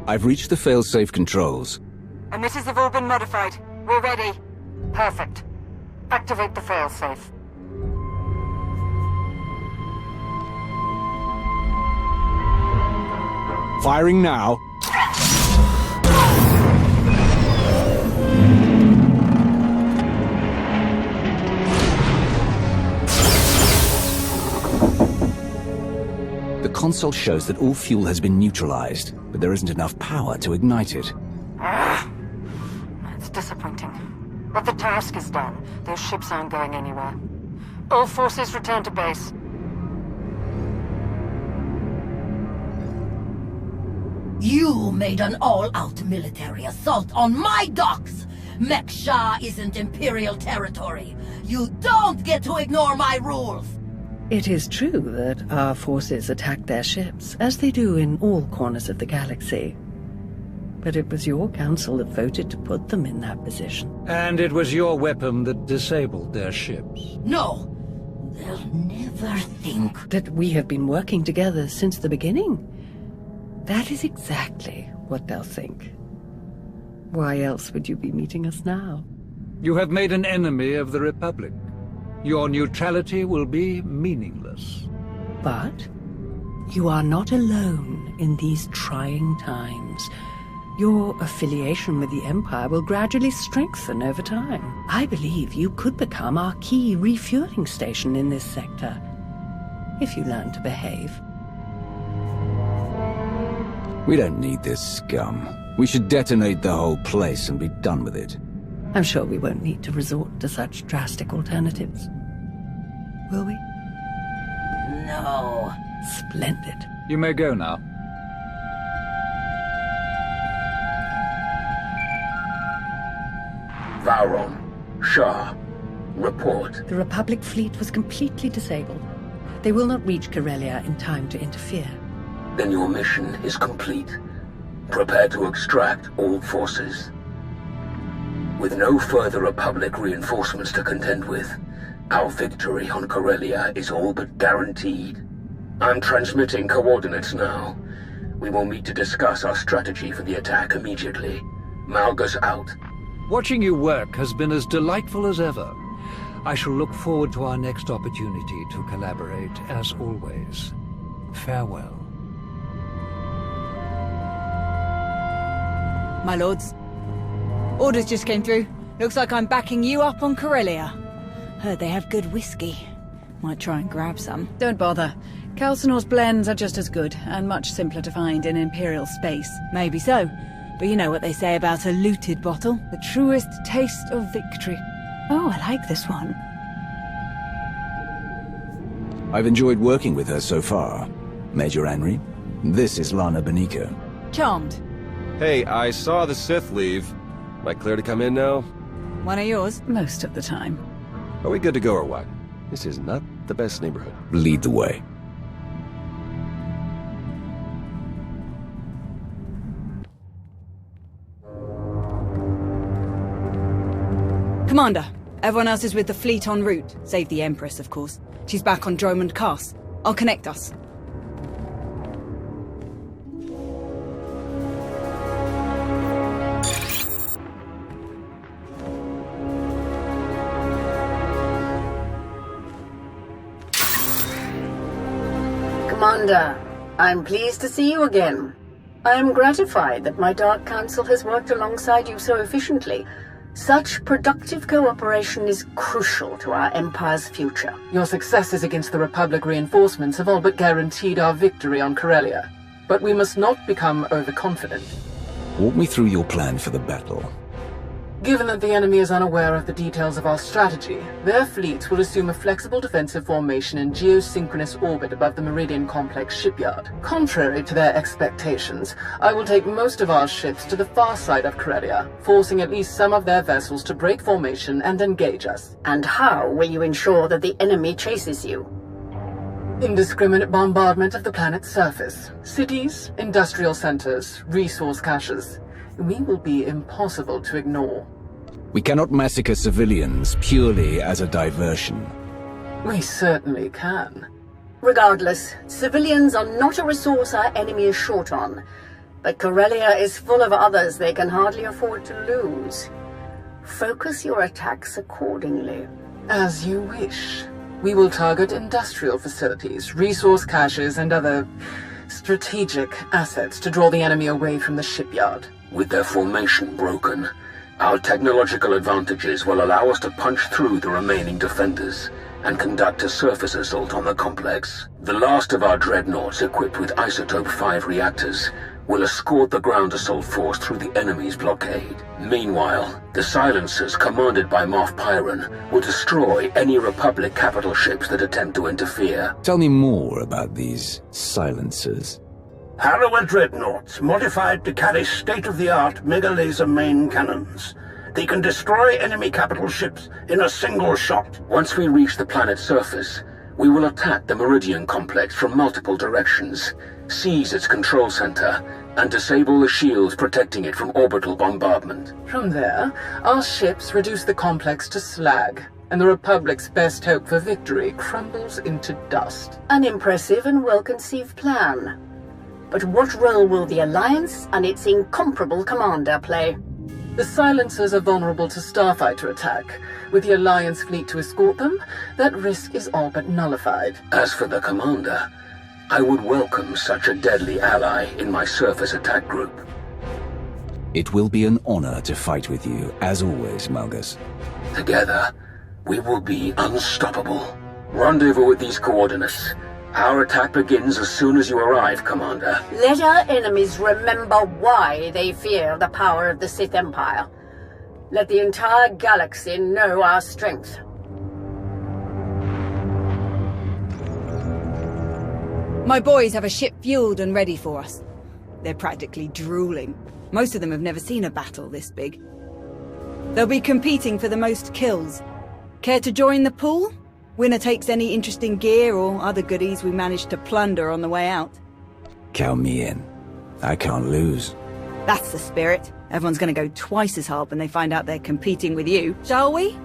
I've reached the failsafe controls. Emitters have all been modified. We're ready. Perfect. Activate the failsafe. Firing now. The console shows that all fuel has been neutralized, but there isn't enough power to ignite it. It's disappointing. But the task is done. Those ships aren't going anywhere. All forces return to base. You made an all-out military assault on my docks! Meksha isn't Imperial territory. You don't get to ignore my rules! It is true that our forces attacked their ships, as they do in all corners of the galaxy. But it was your council that voted to put them in that position. And it was your weapon that disabled their ships. No! They'll never think That we have been working together since the beginning. That is exactly what they'll think. Why else would you be meeting us now? You have made an enemy of the Republic. Your neutrality will be meaningless. But you are not alone in these trying times. Your affiliation with the Empire will gradually strengthen over time. I believe you could become our key refueling station in this sector, if you learn to behave. We don't need this scum. We should detonate the whole place and be done with it. I'm sure we won't need to resort to such drastic alternatives. Will we? No. Splendid. You may go now. Vauron, Shah, report. The Republic fleet was completely disabled. They will not reach Corellia in time to interfere. Then your mission is complete. Prepare to extract all forces. With no further Republic reinforcements to contend with, our victory on Corellia is all but guaranteed. I'm transmitting coordinates now. We will meet to discuss our strategy for the attack immediately. Malgus out. Watching you work has been as delightful as ever. I shall look forward to our next opportunity to collaborate, as always. Farewell. My lords, orders just came through. Looks like I'm backing you up on Corellia. Heard they have good whiskey. Might try and grab some. Don't bother. Calcinor's blends are just as good, and much simpler to find in Imperial space. Maybe so, but you know what they say about a looted bottle? The truest taste of victory. Oh, I like this one. I've enjoyed working with her so far. Major Henry, this is Lana Benica. Charmed. Hey, I saw the Sith leave. Am I clear to come in now? One of yours? Most of the time. Are we good to go or what? This is not the best neighborhood. Lead the way. Commander, everyone else is with the fleet en route. Save the Empress, of course. She's back on Dromund Cass. I'll connect us. Commander, I'm pleased to see you again. I am gratified that my Dark Council has worked alongside you so efficiently. Such productive cooperation is crucial to our Empire's future. Your successes against the Republic reinforcements have all but guaranteed our victory on Corellia. But we must not become overconfident. Walk me through your plan for the battle. Given that the enemy is unaware of the details of our strategy, their fleets will assume a flexible defensive formation in geosynchronous orbit above the Meridian Complex shipyard. Contrary to their expectations, I will take most of our ships to the far side of Corellia, forcing at least some of their vessels to break formation and engage us. And how will you ensure that the enemy chases you? Indiscriminate bombardment of the planet's surface. Cities, industrial centers, resource caches. We will be impossible to ignore. We cannot massacre civilians purely as a diversion. We certainly can. Regardless, civilians are not a resource our enemy is short on. But Corellia is full of others they can hardly afford to lose. Focus your attacks accordingly. As you wish. We will target industrial facilities, resource caches, and other strategic assets to draw the enemy away from the shipyard. With their formation broken, our technological advantages will allow us to punch through the remaining defenders and conduct a surface assault on the complex. The last of our dreadnoughts equipped with Isotope 5 reactors will escort the ground assault force through the enemy's blockade. Meanwhile, the silencers commanded by Moff Pyron will destroy any Republic capital ships that attempt to interfere. Tell me more about these silencers. Harrower dreadnoughts, modified to carry state-of-the-art mega-laser main cannons. They can destroy enemy capital ships in a single shot. Once we reach the planet's surface, we will attack the Meridian complex from multiple directions, seize its control center, and disable the shields protecting it from orbital bombardment. From there, our ships reduce the complex to slag, and the Republic's best hope for victory crumbles into dust. An impressive and well-conceived plan. But what role will the Alliance and its incomparable commander play? The silencers are vulnerable to starfighter attack. With the Alliance fleet to escort them, that risk is all but nullified. As for the commander, I would welcome such a deadly ally in my surface attack group. It will be an honor to fight with you, as always, Malgus. Together, we will be unstoppable. Rendezvous with these coordinates. Our attack begins as soon as you arrive, Commander. Let our enemies remember why they fear the power of the Sith Empire. Let the entire galaxy know our strength. My boys have a ship fueled and ready for us. They're practically drooling. Most of them have never seen a battle this big. They'll be competing for the most kills. Care to join the pool? Winner takes any interesting gear or other goodies we managed to plunder on the way out. Count me in. I can't lose. That's the spirit. Everyone's gonna go twice as hard when they find out they're competing with you. Shall we?